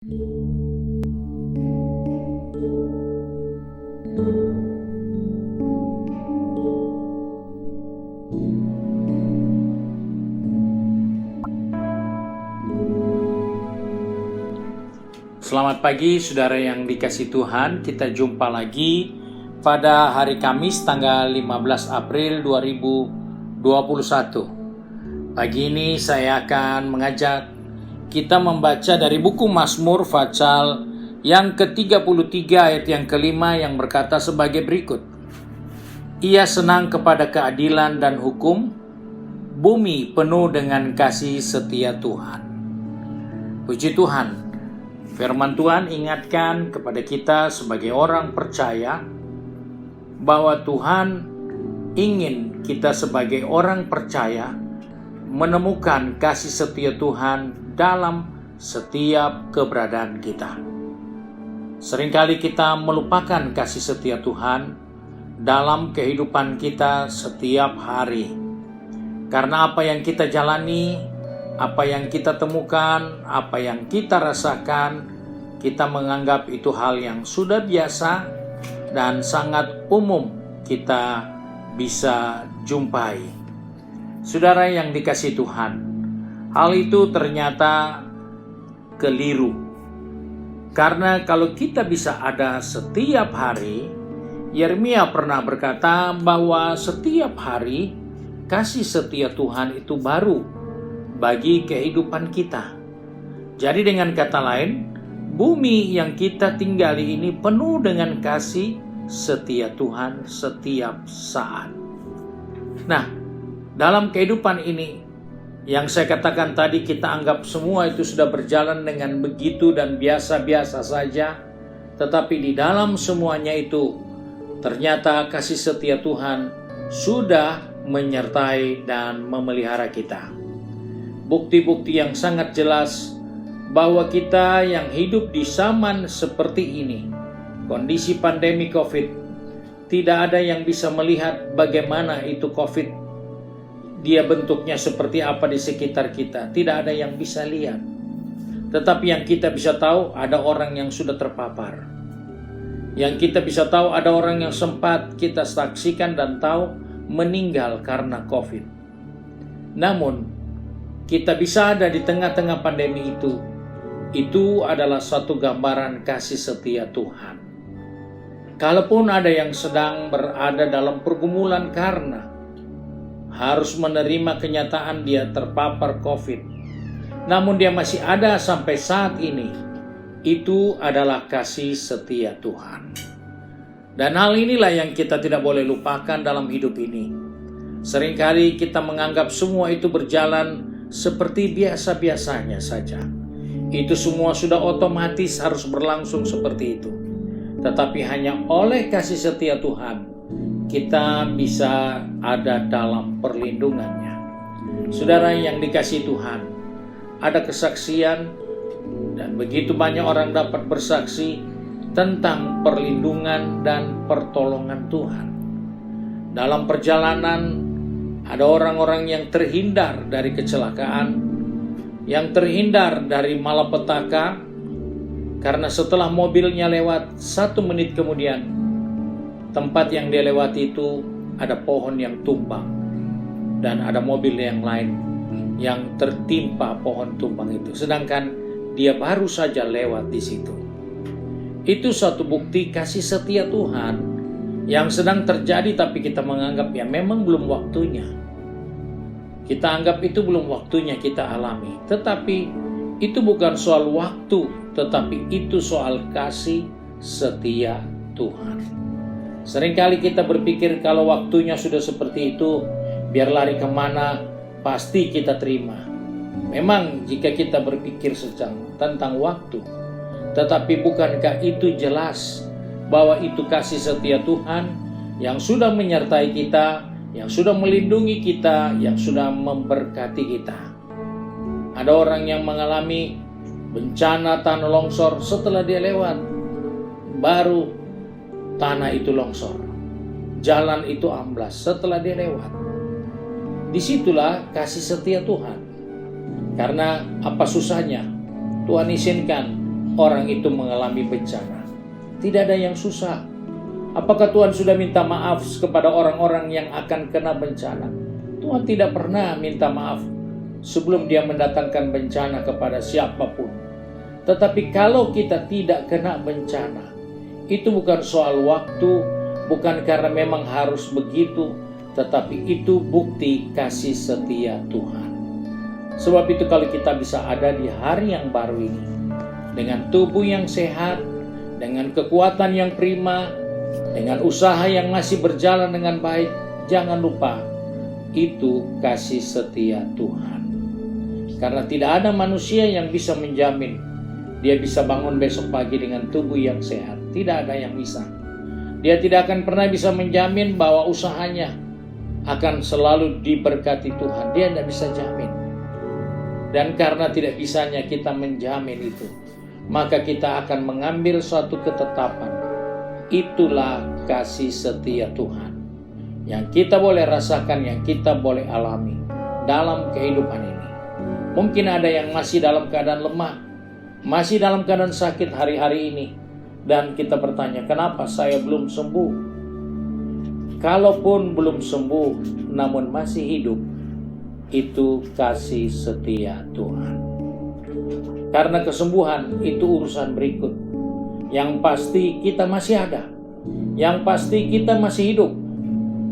Selamat pagi saudara yang dikasihi Tuhan, kita jumpa lagi pada hari Kamis tanggal 15 April 2021. Pagi ini saya akan mengajak kita membaca dari buku Mazmur pasal yang ke-33 ayat yang kelima yang berkata sebagai berikut. Ia senang kepada keadilan dan hukum, bumi penuh dengan kasih setia Tuhan. Puji Tuhan. Firman Tuhan ingatkan kepada kita sebagai orang percaya bahwa Tuhan ingin kita sebagai orang percaya menemukan kasih setia Tuhan dalam setiap keberadaan kita. Seringkali kita melupakan kasih setia Tuhan dalam kehidupan kita setiap hari. Karena apa yang kita jalani, apa yang kita temukan, apa yang kita rasakan, kita menganggap itu hal yang sudah biasa dan sangat umum kita bisa jumpai. Saudara yang dikasihi Tuhan, hal itu ternyata keliru. Karena kalau kita bisa ada setiap hari, Yeremia pernah berkata bahwa setiap hari kasih setia Tuhan itu baru bagi kehidupan kita. Jadi dengan kata lain, bumi yang kita tinggali ini penuh dengan kasih setia Tuhan setiap saat. Nah, dalam kehidupan ini, yang saya katakan tadi kita anggap semua itu sudah berjalan dengan begitu dan biasa-biasa saja. Tetapi di dalam semuanya itu, ternyata kasih setia Tuhan sudah menyertai dan memelihara kita. Bukti-bukti yang sangat jelas bahwa kita yang hidup di zaman seperti ini, kondisi pandemi COVID, tidak ada yang bisa melihat bagaimana itu COVID. Dia bentuknya seperti apa di sekitar kita, tidak ada yang bisa lihat. Tetapi yang kita bisa tahu, ada orang yang sudah terpapar. Yang kita bisa tahu, ada orang yang sempat kita saksikan dan tahu meninggal karena COVID. Namun, kita bisa ada di tengah-tengah pandemi itu. Itu adalah satu gambaran kasih setia Tuhan. Kalaupun ada yang sedang berada dalam pergumulan karena harus menerima kenyataan dia terpapar COVID, namun dia masih ada sampai saat ini, itu adalah kasih setia Tuhan. Dan hal inilah yang kita tidak boleh lupakan dalam hidup ini. Seringkali kita menganggap semua itu berjalan seperti biasa-biasanya saja. Itu semua sudah otomatis harus berlangsung seperti itu. Tetapi hanya oleh kasih setia Tuhan, kita bisa ada dalam perlindungannya. Saudara yang dikasihi Tuhan, ada kesaksian dan begitu banyak orang dapat bersaksi tentang perlindungan dan pertolongan Tuhan. Dalam perjalanan, ada orang-orang yang terhindar dari kecelakaan, yang terhindar dari malapetaka, karena setelah mobilnya lewat 1 menit kemudian, tempat yang dia lewati itu ada pohon yang tumbang, dan ada mobil yang lain yang tertimpa pohon tumbang itu, sedangkan dia baru saja lewat di situ. Itu suatu bukti kasih setia Tuhan yang sedang terjadi, tapi kita menganggap ya memang belum waktunya. Kita anggap itu belum waktunya kita alami. Tetapi itu bukan soal waktu, tetapi itu soal kasih setia Tuhan. Seringkali kita berpikir kalau waktunya sudah seperti itu, biar lari kemana, pasti kita terima. Memang jika kita berpikir tentang waktu, tetapi bukankah itu jelas bahwa itu kasih setia Tuhan yang sudah menyertai kita, yang sudah melindungi kita, yang sudah memberkati kita. Ada orang yang mengalami bencana tanah longsor, setelah dia lewat, baru tanah itu longsor. Jalan itu amblas setelah dia lewat. Disitulah kasih setia Tuhan. Karena apa susahnya? Tuhan izinkan orang itu mengalami bencana. Tidak ada yang susah. Apakah Tuhan sudah minta maaf kepada orang-orang yang akan kena bencana? Tuhan tidak pernah minta maaf sebelum Dia mendatangkan bencana kepada siapapun. Tetapi kalau kita tidak kena bencana, itu bukan soal waktu, bukan karena memang harus begitu, tetapi itu bukti kasih setia Tuhan. Sebab itu kalau kita bisa ada di hari yang baru ini, dengan tubuh yang sehat, dengan kekuatan yang prima, dengan usaha yang masih berjalan dengan baik, jangan lupa, itu kasih setia Tuhan. Karena tidak ada manusia yang bisa menjamin dia bisa bangun besok pagi dengan tubuh yang sehat. Tidak ada yang bisa. Dia tidak akan pernah bisa menjamin bahwa usahanya akan selalu diberkati Tuhan. Dia tidak bisa jamin. Dan karena tidak bisanya kita menjamin itu, maka kita akan mengambil suatu ketetapan. Itulah kasih setia Tuhan yang kita boleh rasakan, yang kita boleh alami dalam kehidupan ini. Mungkin ada yang masih dalam keadaan lemah, masih dalam keadaan sakit hari-hari ini, dan kita bertanya, kenapa saya belum sembuh? Kalaupun belum sembuh namun masih hidup, itu kasih setia Tuhan. Karena kesembuhan itu urusan berikut. Yang pasti kita masih ada, yang pasti kita masih hidup,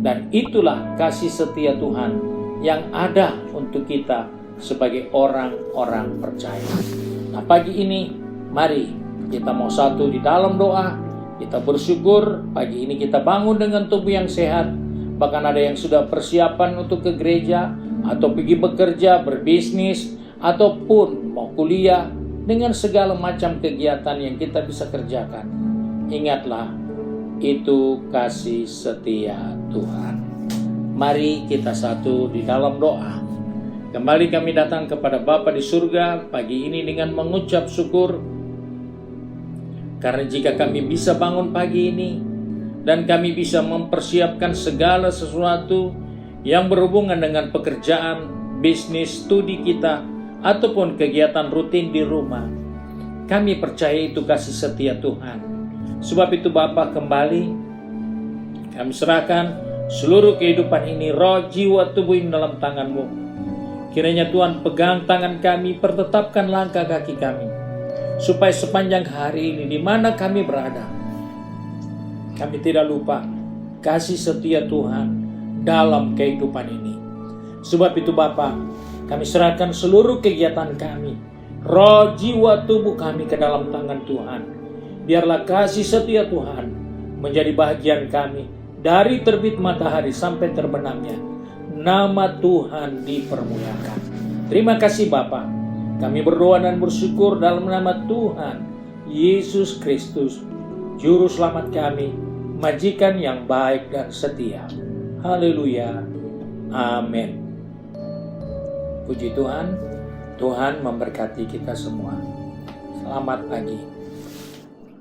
dan itulah kasih setia Tuhan yang ada untuk kita sebagai orang-orang percaya. Nah, pagi ini mari kita mau satu di dalam doa. Kita bersyukur pagi ini kita bangun dengan tubuh yang sehat. Bahkan ada yang sudah persiapan untuk ke gereja, atau pergi bekerja, berbisnis, ataupun mau kuliah, dengan segala macam kegiatan yang kita bisa kerjakan. Ingatlah, itu kasih setia Tuhan. Mari kita satu di dalam doa. Kembali kami datang kepada Bapa di surga pagi ini dengan mengucap syukur. Karena jika kami bisa bangun pagi ini, dan kami bisa mempersiapkan segala sesuatu yang berhubungan dengan pekerjaan, bisnis, studi kita, ataupun kegiatan rutin di rumah, kami percaya itu kasih setia Tuhan. Sebab itu Bapa, kembali kami serahkan seluruh kehidupan ini, roh, jiwa, tubuh ini dalam tangan-Mu. Kiranya Tuhan pegang tangan kami, pertetapkan langkah kaki kami, supaya sepanjang hari ini di mana kami berada, kami tidak lupa kasih setia Tuhan dalam kehidupan ini. Sebab itu Bapa, kami serahkan seluruh kegiatan kami, roh, jiwa, tubuh kami ke dalam tangan Tuhan. Biarlah kasih setia Tuhan menjadi bahagian kami dari terbit matahari sampai terbenamnya. Nama Tuhan dipermuliakan. Terima kasih Bapa. Kami berdoa dan bersyukur dalam nama Tuhan Yesus Kristus, Juru Selamat kami, Majikan yang baik dan setia. Haleluya. Amin. Puji Tuhan, Tuhan memberkati kita semua. Selamat pagi.